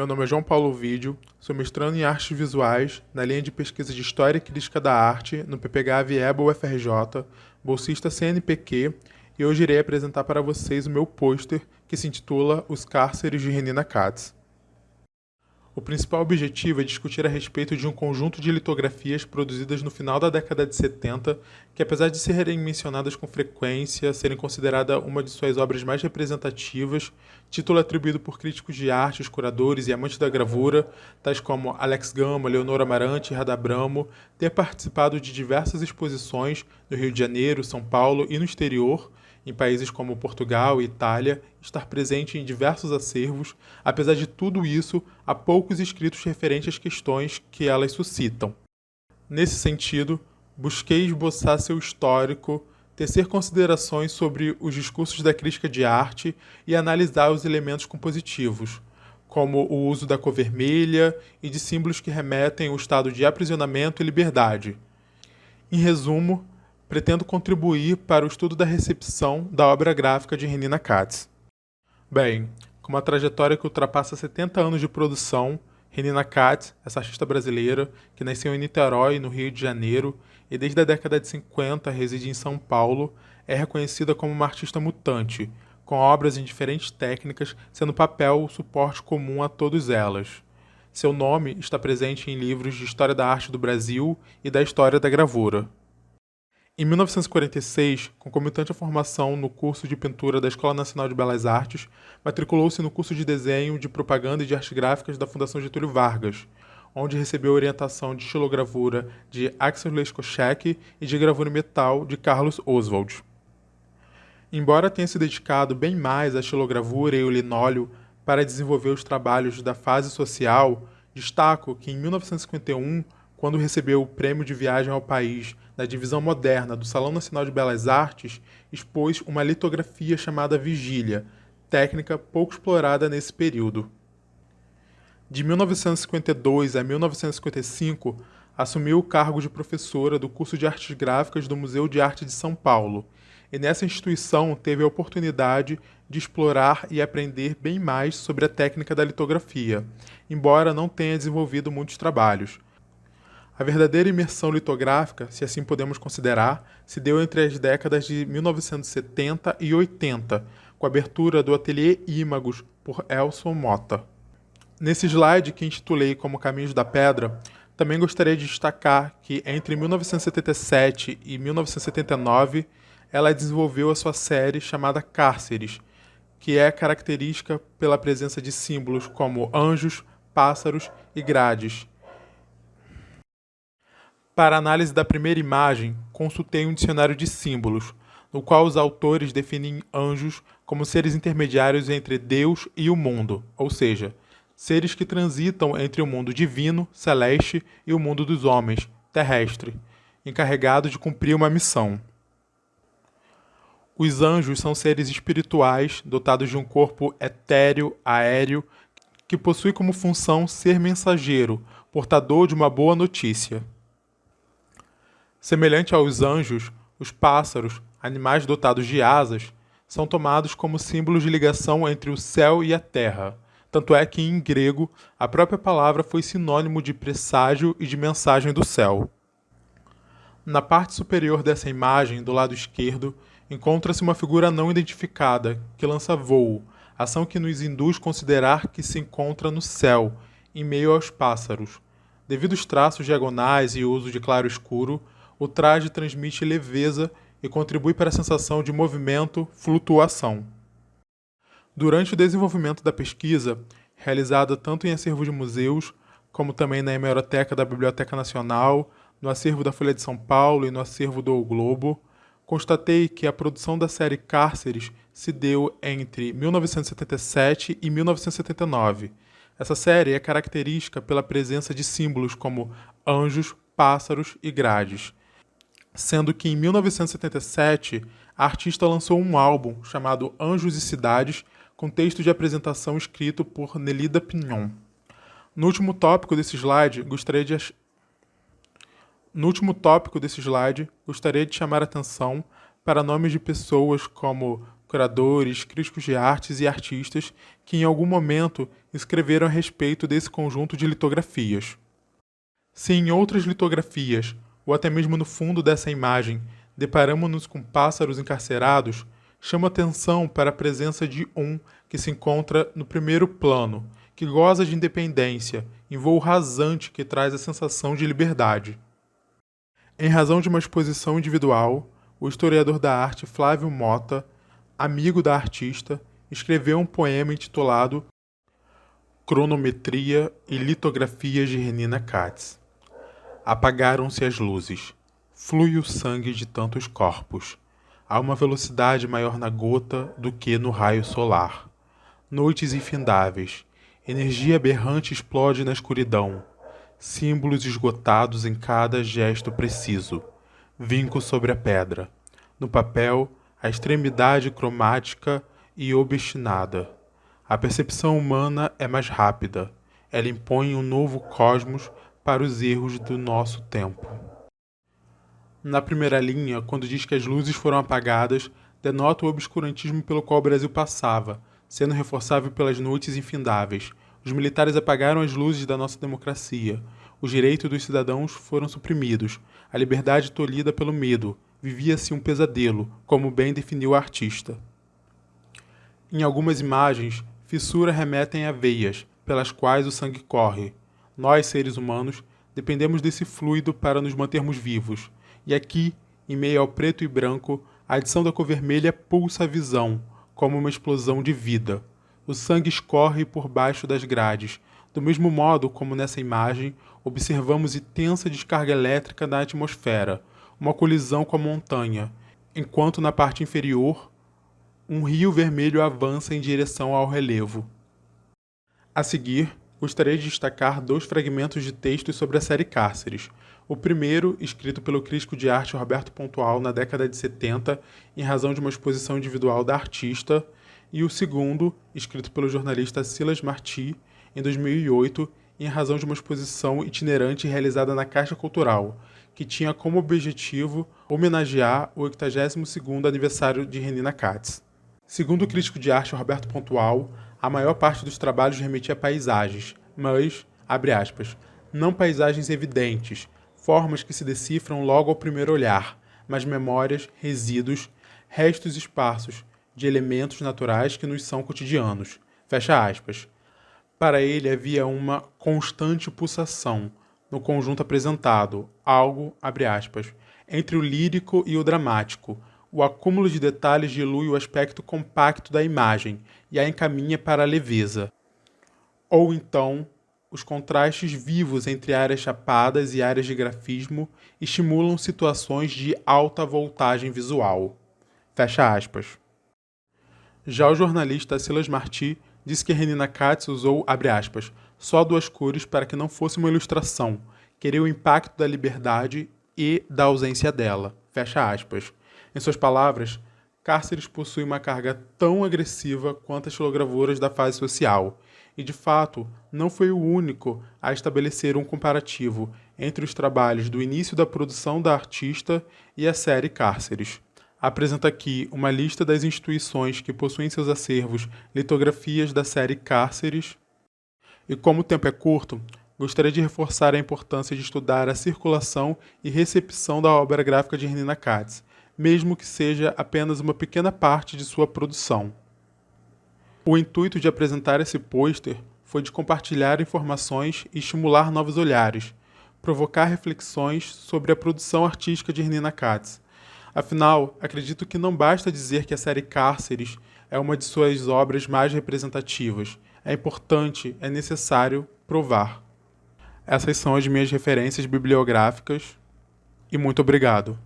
Meu nome é João Paulo Vídeo, sou mestrando em Artes Visuais, na linha de pesquisa de História e Crítica da Arte, no PPGA Vieba UFRJ, bolsista CNPq, e hoje irei apresentar para vocês o meu pôster, que se intitula Os Cárceres de Renina Katz. O principal objetivo é discutir a respeito de um conjunto de litografias produzidas no final da década de 70, que apesar de serem mencionadas com frequência, serem consideradas uma de suas obras mais representativas, título atribuído por críticos de arte, curadores e amantes da gravura, tais como Alex Gama, Leonor Amarante e Radha Bramo, ter participado de diversas exposições no Rio de Janeiro, São Paulo e no exterior, em países como Portugal e Itália, estar presente em diversos acervos. Apesar de tudo isso, há poucos escritos referentes às questões que elas suscitam. Nesse sentido, busquei esboçar seu histórico, tecer considerações sobre os discursos da crítica de arte e analisar os elementos compositivos, como o uso da cor vermelha e de símbolos que remetem ao estado de aprisionamento e liberdade. Em resumo, pretendo contribuir para o estudo da recepção da obra gráfica de Renina Katz. Bem, com uma trajetória que ultrapassa 70 anos de produção, Renina Katz, essa artista brasileira, que nasceu em Niterói, no Rio de Janeiro, e desde a década de 50 reside em São Paulo, é reconhecida como uma artista mutante, com obras em diferentes técnicas, sendo papel o suporte comum a todas elas. Seu nome está presente em livros de História da Arte do Brasil e da História da Gravura. Em 1946, concomitante à formação no curso de pintura da Escola Nacional de Belas Artes, matriculou-se no curso de desenho, de propaganda e de artes gráficas da Fundação Getúlio Vargas, onde recebeu orientação de estilogravura de Axel Leschocek e de gravura em metal de Carlos Oswald. Embora tenha se dedicado bem mais à estilogravura e ao linóleo para desenvolver os trabalhos da fase social, destaco que em 1951, quando recebeu o Prêmio de Viagem ao País da Divisão Moderna do Salão Nacional de Belas Artes, expôs uma litografia chamada Vigília, técnica pouco explorada nesse período. De 1952 a 1955, assumiu o cargo de professora do curso de Artes Gráficas do Museu de Arte de São Paulo, e nessa instituição teve a oportunidade de explorar e aprender bem mais sobre a técnica da litografia, embora não tenha desenvolvido muitos trabalhos. A verdadeira imersão litográfica, se assim podemos considerar, se deu entre as décadas de 1970 e 80, com a abertura do Ateliê Imagos por Elson Mota. Nesse slide, que intitulei como Caminhos da Pedra, também gostaria de destacar que entre 1977 e 1979, ela desenvolveu a sua série chamada Cárceres, que é característica pela presença de símbolos como anjos, pássaros e grades. Para a análise da primeira imagem, consultei um dicionário de símbolos, no qual os autores definem anjos como seres intermediários entre Deus e o mundo, ou seja, seres que transitam entre o mundo divino, celeste, e o mundo dos homens, terrestre, encarregados de cumprir uma missão. Os anjos são seres espirituais dotados de um corpo etéreo, aéreo, que possui como função ser mensageiro, portador de uma boa notícia. Semelhante aos anjos, os pássaros, animais dotados de asas, são tomados como símbolos de ligação entre o céu e a terra, tanto é que, em grego, a própria palavra foi sinônimo de presságio e de mensagem do céu. Na parte superior dessa imagem, do lado esquerdo, encontra-se uma figura não identificada, que lança voo, ação que nos induz a considerar que se encontra no céu, em meio aos pássaros. Devido aos traços diagonais e o uso de claro-escuro, o traje transmite leveza e contribui para a sensação de movimento, flutuação. Durante o desenvolvimento da pesquisa, realizada tanto em acervo de museus, como também na hemeroteca da Biblioteca Nacional, no acervo da Folha de São Paulo e no acervo do O Globo, constatei que a produção da série Cárceres se deu entre 1977 e 1979. Essa série é característica pela presença de símbolos como anjos, pássaros e grades, sendo que em 1977 a artista lançou um álbum chamado Anjos e Cidades, com texto de apresentação escrito por Nelida Pignon. No último tópico desse slide, gostaria de chamar a atenção para nomes de pessoas como curadores, críticos de artes e artistas que em algum momento escreveram a respeito desse conjunto de litografias. Se em outras litografias, ou até mesmo no fundo dessa imagem, deparamos-nos com pássaros encarcerados, chama atenção para a presença de um que se encontra no primeiro plano, que goza de independência, em voo rasante que traz a sensação de liberdade. Em razão de uma exposição individual, o historiador da arte Flávio Motta, amigo da artista, escreveu um poema intitulado Cronometria e Litografias de Renina Katz. Apagaram-se as luzes. Flui o sangue de tantos corpos. Há uma velocidade maior na gota do que no raio solar. Noites infindáveis. Energia aberrante explode na escuridão. Símbolos esgotados em cada gesto preciso. Vinco sobre a pedra. No papel, a extremidade cromática e obstinada. A percepção humana é mais rápida. Ela impõe um novo cosmos para os erros do nosso tempo. Na primeira linha, quando diz que as luzes foram apagadas, denota o obscurantismo pelo qual o Brasil passava, sendo reforçável pelas noites infindáveis. Os militares apagaram as luzes da nossa democracia. Os direitos dos cidadãos foram suprimidos. A liberdade tolhida pelo medo. Vivia-se um pesadelo, como bem definiu a artista. Em algumas imagens, fissuras remetem a veias, pelas quais o sangue corre. Nós, seres humanos, dependemos desse fluido para nos mantermos vivos. E aqui, em meio ao preto e branco, a adição da cor vermelha pulsa a visão, como uma explosão de vida. O sangue escorre por baixo das grades. Do mesmo modo como nessa imagem, observamos intensa descarga elétrica na atmosfera, uma colisão com a montanha, enquanto na parte inferior, um rio vermelho avança em direção ao relevo. A seguir, gostaria de destacar 2 fragmentos de textos sobre a série Cárceres. O primeiro, escrito pelo crítico de arte Roberto Pontual na década de 70, em razão de uma exposição individual da artista, e o segundo, escrito pelo jornalista Silas Martí, em 2008, em razão de uma exposição itinerante realizada na Caixa Cultural, que tinha como objetivo homenagear o 82º aniversário de Renina Katz. Segundo o crítico de arte Roberto Pontual, a maior parte dos trabalhos remetia a paisagens, mas, abre aspas, não paisagens evidentes, formas que se decifram logo ao primeiro olhar, mas memórias, resíduos, restos esparsos de elementos naturais que nos são cotidianos. Fecha aspas. Para ele havia uma constante pulsação no conjunto apresentado, algo, abre aspas, entre o lírico e o dramático. O acúmulo de detalhes dilui o aspecto compacto da imagem e a encaminha para a leveza. Ou então, os contrastes vivos entre áreas chapadas e áreas de grafismo estimulam situações de alta voltagem visual. Fecha aspas. Já o jornalista Silas Martí disse que Renina Katz usou, abre aspas, só 2 cores para que não fosse uma ilustração, queria o impacto da liberdade e da ausência dela. Fecha aspas. Em suas palavras, Cárceres possui uma carga tão agressiva quanto as xilogravuras da fase social, e de fato não foi o único a estabelecer um comparativo entre os trabalhos do início da produção da artista e a série Cárceres. Apresenta aqui uma lista das instituições que possuem seus acervos litografias da série Cárceres. E como o tempo é curto, gostaria de reforçar a importância de estudar a circulação e recepção da obra gráfica de Renina Katz, mesmo que seja apenas uma pequena parte de sua produção. O intuito de apresentar esse pôster foi de compartilhar informações e estimular novos olhares, provocar reflexões sobre a produção artística de Renina Katz. Afinal, acredito que não basta dizer que a série Cárceres é uma de suas obras mais representativas. É importante, é necessário provar. Essas são as minhas referências bibliográficas e muito obrigado.